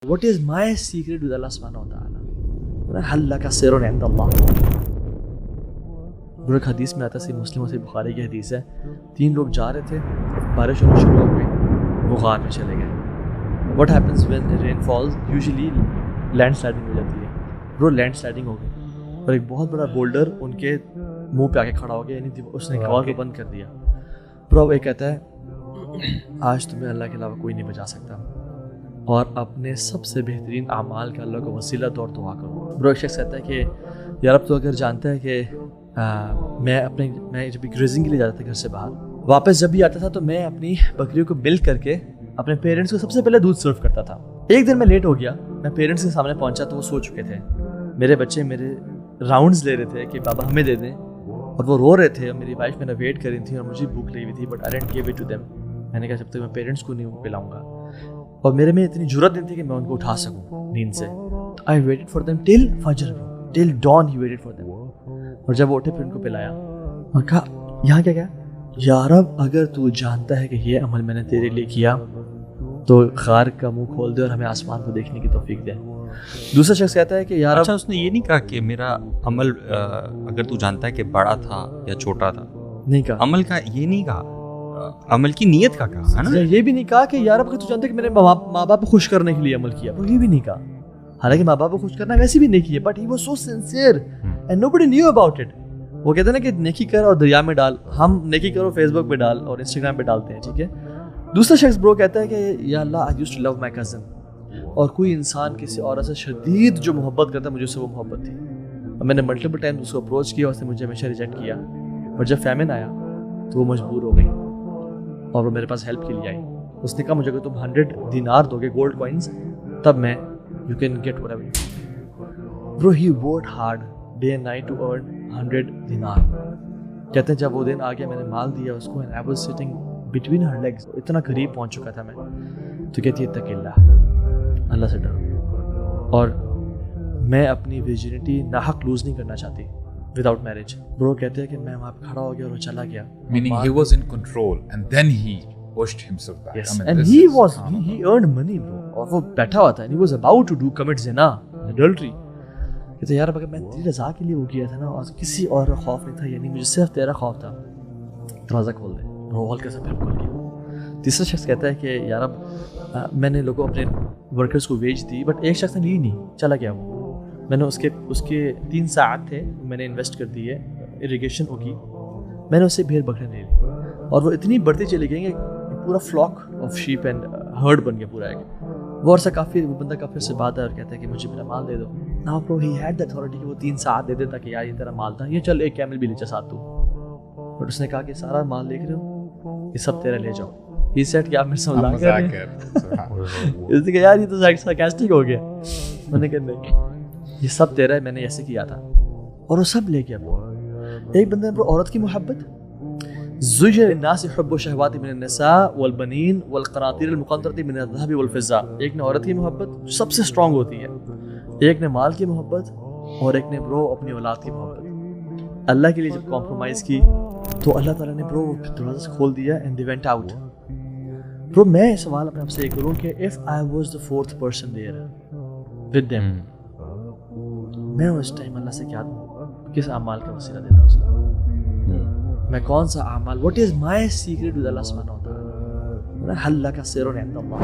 What is my secret with Allah subhanahu wa ta'ala? هل لك سر عند الله؟ ایک حدیث میں آتا ہے، صحیح مسلم اور صحیح بخاری کی حدیث ہے، 3 لوگ جا رہے تھے، بارش ہونا شروع ہو گئی، وہ غار میں چلے گئے۔ What happens when rain falls? Usually land sliding ہو جاتی ہے۔ وہ لینڈ سلائڈنگ ہو گئی اور ایک بہت بڑا بولڈر ان کے منہ پہ آ کے کھڑا ہو گیا، یعنی اس نے غار کو بند کر دیا۔ پھر ایک کہتا ہے آج تمہیں اللہ کے علاوہ کوئی نہیں بچا سکتا، اور اپنے سب سے بہترین اعمال کا اللہ کو وسیلہ طور دعا کرو۔ برو ایک شخص کہتا ہے کہ یار اب تو اگر جانتا ہے کہ میں جب گریزنگ کے لیے جاتا تھا گھر سے باہر، واپس جب بھی آتا تھا تو میں اپنی بکریوں کو ملک کر کے اپنے پیرنٹس کو سب سے پہلے دودھ سرو کرتا تھا۔ ایک دن میں لیٹ ہو گیا، میں پیرنٹس کے سامنے پہنچا تو وہ سو چکے تھے، میرے بچے میرے راؤنڈز لے رہے تھے کہ بابا ہمیں دے دیں، اور وہ رو رہے تھے، اور میری وائف میرا ویٹ کر رہی تھی اور مجھے بھوک لگی ہوئی تھی، but I didn't give it to them. میں نے کہا جب تک میں پیرنٹس کو نہیں پلاؤں گا، اور میرے میں اتنی جرت نہیں تھی کہ میں ان کو اٹھا سکوں نیند سے۔ I waited for them till فجر، till dawn he waited for them۔ اور جب وہ اٹھے پھر ان کو پلایا، میں کہا یہاں کیا یا رب اگر تو جانتا ہے کہ یہ عمل میں نے تیرے لیے کیا تو غار کا منہ کھول دے اور ہمیں آسمان کو دیکھنے کی توفیق دے۔ دوسرا شخص کہتا ہے کہ یا رب، اچھا اس نے یہ نہیں کہا کہ میرا عمل اگر تو جانتا ہے کہ بڑا تھا یا چھوٹا تھا، نہیں کہا، عمل کا یہ نہیں کہا، عمل کی نیت کا کہا ہے نا۔ یہ بھی نہیں کہا کہ یا رب اگر تو جانتا ہے کہ میں نے ماں باپ کو خوش کرنے کے لیے عمل کیا، وہ یہ بھی نہیں کہا، حالانکہ ماں باپ کو خوش کرنا ویسے بھی نہیں کیا، but he was so sincere and nobody new about it. وہ کہتے ہیں نا کہ نیکی کر اور دریا میں ڈال، ہم نیکی کرو فیس بک پہ ڈال اور انسٹاگرام پہ ڈالتے ہیں، ٹھیک ہے۔ دوسرا شخص برو کہتا ہے کہ یا اللہ I used to love my cousin, اور کوئی انسان کسی عورت سے شدید جو محبت کرتا ہے، مجھے اس سے وہ محبت تھی، اور میں نے ملٹیپل ٹائم اس کو اپروچ کیا، اس نے مجھے ہمیشہ ریجیکٹ کیا، اور جب فیمن آیا تو وہ مجبور ہو گئی اور وہ میرے پاس ہیلپ کے لیے آئی۔ اس نے کہا مجھے اگر تم 100 دینار دو گے گولڈ کوائنز، تب میں you can get whatever. Bro he worked hard day and night to earn 100 دینار۔ کہتے ہیں جب وہ دن آ گیا میں نے مال دیا اس کو، and I was sitting between her legs, اتنا قریب پہنچ چکا تھا میں، تو کہتی ہے اتق اللہ، اللہ سے ڈرو، اور میں اپنی ویرجنٹی ناحق لوز نہیں کرنا چاہتی وداؤٹ میرج۔ برو کہتے ہیں کہ میں وہاں پہ کھڑا ہو گیا اور وہ چلا گیا، meaning he was in control and then he pushed himself back. yes, I mean, and this he is, was he earned money bro، اور وہ بیٹھا ہوا تھا and he was about to do commit zina adultery۔ کہتے یار اگر میں تیری رضا کے لیے وہ کیا تھا نا، اور کسی اور کا خوف نہیں تھا، یعنی مجھے صرف تیرا خوف تھا، دروازہ کھول دے، وہ ہلکے سے پھر کھول گیا۔ تیسرا شخص کہتا ہے کہ یار اب میں نے لوگوں اپنے ورکرز کو ویج دی، بٹ ایک شخص نے لی نہیں، چلا گیا وہ، میں نے اس کے 3 ساعت تھے میں نے انویسٹ کر دیے اریگیشن ہوگی، میں نے اس سے بھیڑ بکرے لے لی، اور وہ اتنی بڑھتی چلی گئی کہ پورا flock of sheep and herd بن گیا پورا ایک۔ وہ عرصہ وہ بندہ کافی سے بات ہے اور کہتا ہے کہ مجھے میرا مال دے دو۔ نا برو ہی ہیڈ دی اتھارٹی کہ وہ 3 ساعت دے دیتا کہ یار یہ تیرا مال تھا، یہ چل ایک کیمل بھی لے جا ساتھ تو، بٹ اس نے کہا کہ سارا مال دیکھ رہے ہو یہ سب تیرا لے جاؤ۔ یہ سیٹ کیا میرے سے مذاق کر رہے ہیں؟ اس نے کہا یار یہ تو سارکاسٹک ہو گیا۔ میں نے کہا نہیں، یہ سب تیرا ہے، میں نے ایسے کیا تھا، اور وہ سب لے گیا۔ ایک بندے نے عورت کی محبت، زُيِّنَ لِلنَّاسِ حُبُّ الشَّهَوَاتِ مِنَ النِّسَاءِ وَالْبَنِينَ وَالْقَنَاطِيرِ الْمُقَنطَرَةِ مِنَ الذَّهَبِ وَالْفِضَّةِ۔ ایک نے عورت کی محبت جو سب سے اسٹرانگ ہوتی ہے، ایک نے مال کی محبت، اور ایک نے برو اپنی اولاد کی محبت۔ اللہ کے لیے جب کمپرومائز کی تو اللہ تعالیٰ نے برو دروازہ سے کھول دیا اینڈ دے وینٹ آؤٹ۔ برو میں سوال اپنے آپ سے یہ کروں کہ if I was the 4th person there with them, میں اس ٹائم اللہ سے کیا کس اعمال کا وسیلہ دیتا اس کو؟ میں کون سا اعمال، what is my secret with اللہ سبحانہ و تعالیٰ؟ هل لك سر عند الله؟